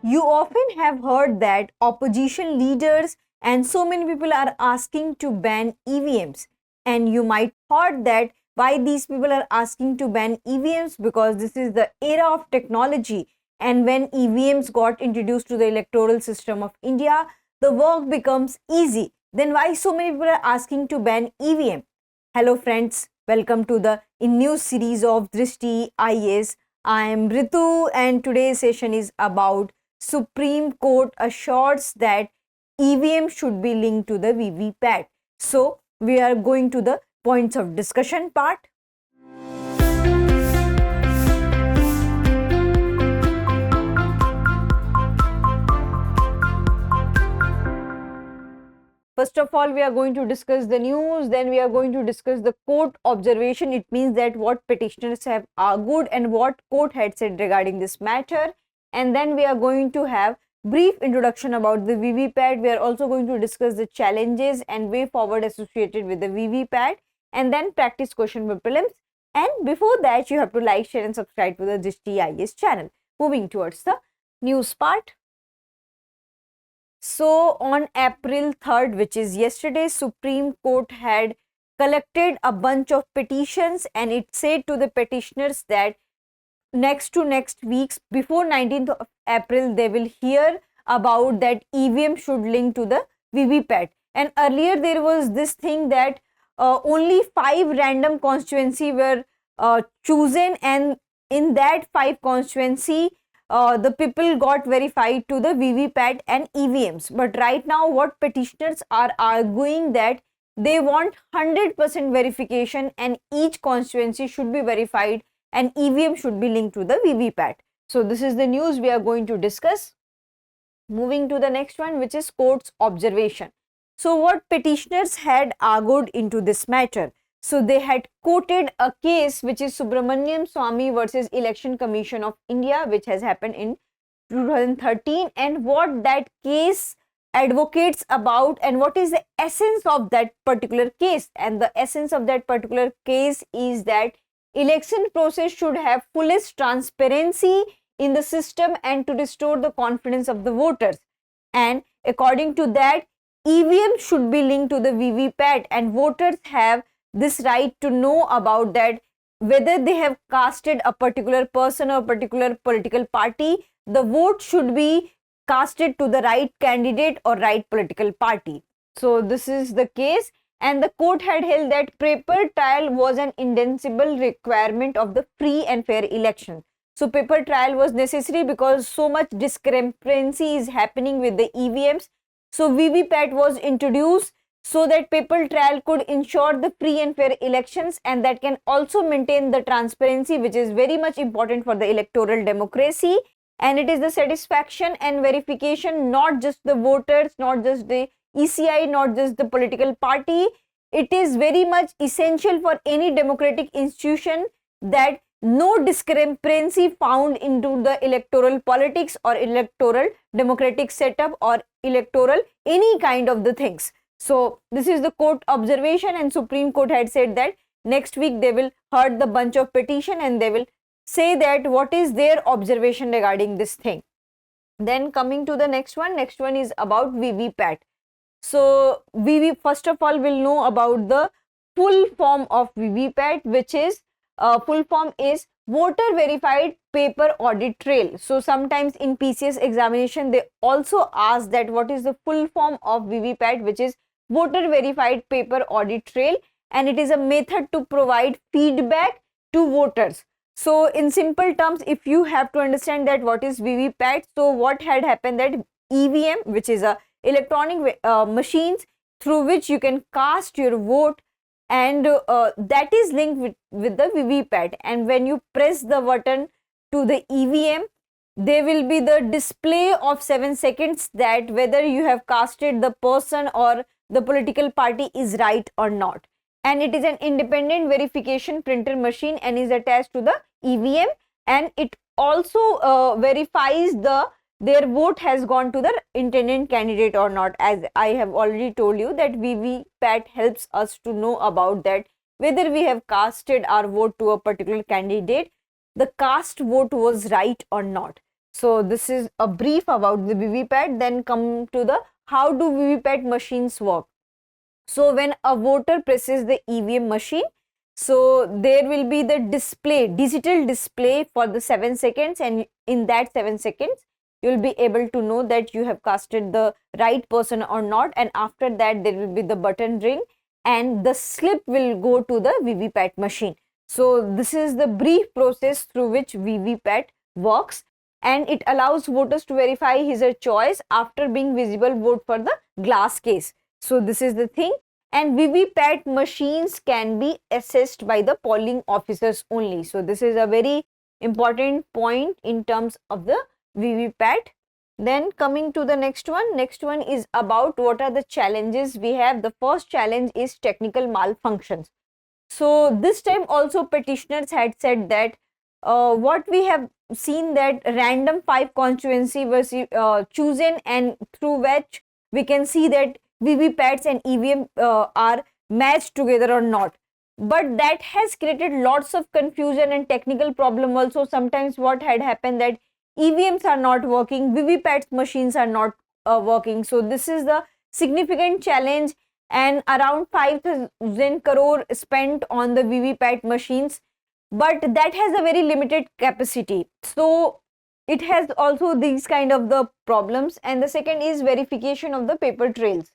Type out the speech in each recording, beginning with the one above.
You often have heard that opposition leaders and so many people are asking to ban EVMs. And you might thought that why these people are asking to ban EVMs, because this is the era of technology, and when EVMs got introduced to the electoral system of India, the work becomes easy. Then why so many people are asking to ban EVM? Hello friends, welcome to the new series of Drishti IAS. I am Ritu and today's session is about Supreme Court assures that EVM should be linked to the Vvpat. So we are going to the points of discussion part. First of all, we are going to discuss the news, then we are going to discuss the court observation. It means that what petitioners have argued and what court had said regarding this matter. And then we are going to have brief introduction about the Vvpat. We are also going to discuss the challenges and way forward associated with the Vvpat, and then practice question with prelims. And before that, you have to like, share and subscribe to the Drishti IAS channel. Moving towards the news part. So on April 3rd, which is yesterday, Supreme Court had collected a bunch of petitions, and it said to the petitioners that next weeks, before 19th of April, they will hear about that EVM should link to the Vvpat. And earlier there was this thing that only 5 random constituency were chosen, and in that 5 constituency, the people got verified to the Vvpat and EVMs. But right now what petitioners are arguing that they want 100% verification and each constituency should be verified and EVM should be linked to the Vvpat. So this is the news we are going to discuss. Moving to the next one, which is court's observation. So what petitioners had argued into this matter? So they had quoted a case which is Subramanian Swamy versus Election Commission of India, which has happened in 2013, and what that case advocates about and what is the essence of that particular case. And the essence of that particular case is that election process should have fullest transparency in the system and to restore the confidence of the voters. And according to that, EVM should be linked to the Vvpat, and voters have this right to know about that, whether they have casted a particular person or particular political party, the vote should be casted to the right candidate or right political party. So this is the case, and the court had held that paper trial was an indispensable requirement of the free and fair election. So paper trial was necessary because so much discrepancy is happening with the EVMs. So Vvpat was introduced so that paper trial could ensure the free and fair elections, and that can also maintain the transparency, which is very much important for the electoral democracy. And it is the satisfaction and verification, not just the voters, not just the ECI, not just the political party. It is very much essential for any democratic institution that no discrepancy found into the electoral politics or electoral democratic setup or electoral any kind of the things. So this is the court observation, and Supreme Court had said that next week they will heard the bunch of petition and they will say that what is their observation regarding this thing. Then coming to the next one is about Vvpat. So first of all will know about the full form of Vvpat, which is full form is voter verified paper audit trail. So sometimes in PCS examination they also ask that what is the full form of Vvpat, which is voter verified paper audit trail, and it is a method to provide feedback to voters. So in simple terms, if you have to understand that what is Vvpat, so what had happened that EVM, which is a electronic machines through which you can cast your vote, and that is linked with the Vvpat, and when you press the button to the EVM, there will be the display of 7 seconds that whether you have casted the person or the political party is right or not. And it is an independent verification printer machine and is attached to the EVM, and it also verifies their vote has gone to the intended candidate or not. As I have already told you that Vvpat helps us to know about that whether we have casted our vote to a particular candidate, the cast vote was right or not. So this is a brief about the Vvpat. Then come to the how do Vvpat machines work. So when a voter presses the EVM machine, so there will be the display, digital display for the 7 seconds, and in that 7 seconds you will be able to know that you have casted the right person or not, and after that there will be the button ring and the slip will go to the Vvpat machine. So this is the brief process through which Vvpat works, and it allows voters to verify his or her choice after being visible vote for the glass case. So this is the thing, and Vvpat machines can be assessed by the polling officers only. So this is a very important point in terms of the Vvpat. Then coming to the next one is about what are the challenges we have. The first challenge is technical malfunctions. So this time also petitioners had said that what we have seen that random 5 constituency was chosen, and through which we can see that Vvpats and EVM are matched together or not. But that has created lots of confusion and technical problem also. Sometimes what had happened that EVMs are not working, Vvpats machines are not working. So this is the significant challenge, and around 5,000 crore spent on the Vvpat machines, but that has a very limited capacity. So it has also these kind of the problems. And the second is verification of the paper trails.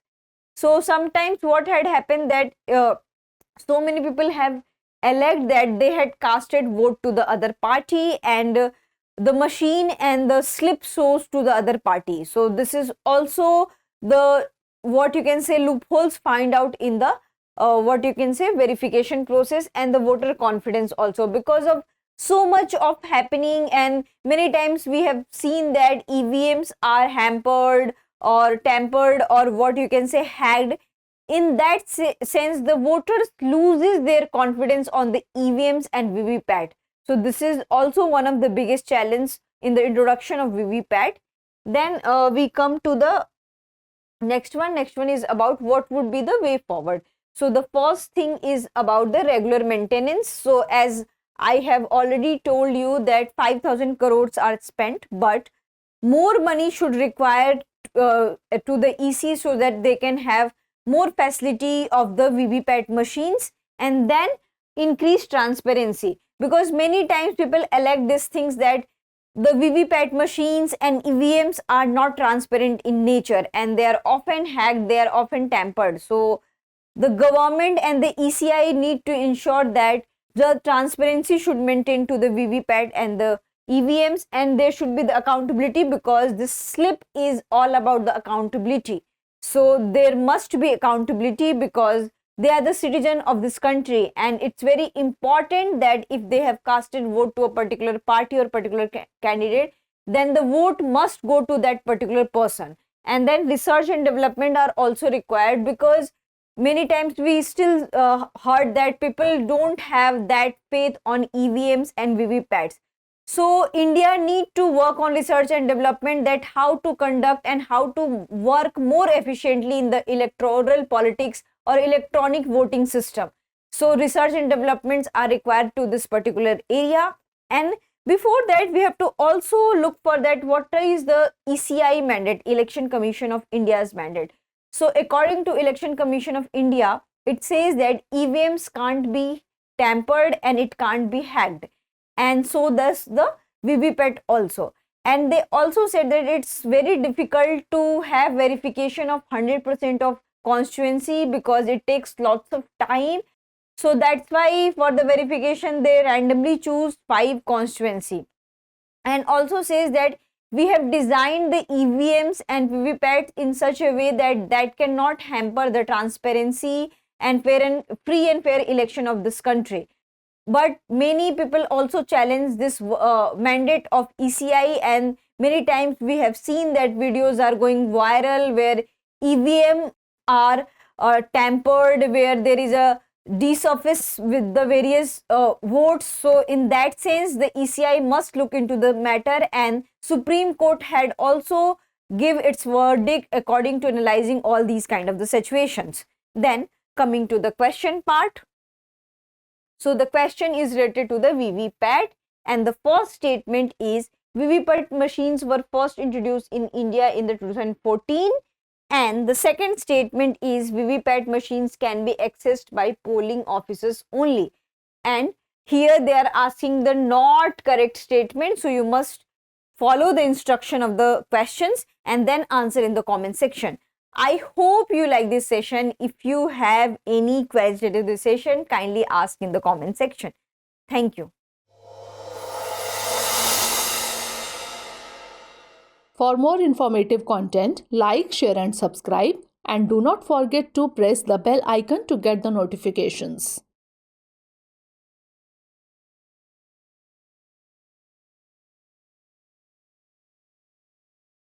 So sometimes what had happened that so many people have alleged that they had casted vote to the other party, and the machine and the slip shows to the other party. So this is also the what you can say loopholes find out in the what you can say verification process, and the voter confidence also, because of so much of happening, and many times we have seen that EVMs are hampered or tampered or what you can say hacked. In that sense, the voters loses their confidence on the EVMs and Vvpat. So this is also one of the biggest challenge in the introduction of Vvpat. Then we come to the next one. Next one is about what would be the way forward. So the first thing is about the regular maintenance. So as I have already told you that 5,000 crores are spent, but more money should require to the EC so that they can have more facility of the Vvpat machines, and then increase transparency, because many times people elect these things that the Vvpat machines and EVMs are not transparent in nature, and they are often hacked, they are often tampered. So the government and the ECI need to ensure that the transparency should maintain to the Vvpat and the EVMs, and there should be the accountability, because this slip is all about the accountability. So there must be accountability because they are the citizen of this country, and it's very important that if they have casted vote to a particular party or particular candidate, then the vote must go to that particular person. And then research and development are also required, because many times we still heard that people don't have that faith on EVMs and Vvpats. So India need to work on research and development, that how to conduct and how to work more efficiently in the electoral politics or electronic voting system. So research and developments are required to this particular area. And before that, we have to also look for that what is the ECI mandate, Election Commission of India's mandate. So according to Election Commission of India, it says that EVMs can't be tampered and it can't be hacked. And so does the Vvpat also. And they also said that it's very difficult to have verification of 100% of constituency, because it takes lots of time. So that's why for the verification they randomly choose 5 constituency. And also says that we have designed the EVMs and Vvpats in such a way that that cannot hamper the transparency and free and fair election of this country. But many people also challenge this mandate of ECI, and many times we have seen that videos are going viral where EVM are tampered, where there is a desurface with the various votes. So in that sense, the ECI must look into the matter, and Supreme Court had also give its verdict according to analyzing all these kind of the situations. Then coming to the question part. So the question is related to the Vvpat, and the first statement is Vvpat machines were first introduced in India in the 2014. And the second statement is Vvpat machines can be accessed by polling officers only. And here they are asking the not correct statement. So you must follow the instruction of the questions and then answer in the comment section. I hope you like this session. If you have any queries related to this session, kindly ask in the comment section. Thank you. For more informative content, like, share and subscribe, and do not forget to press the bell icon to get the notifications.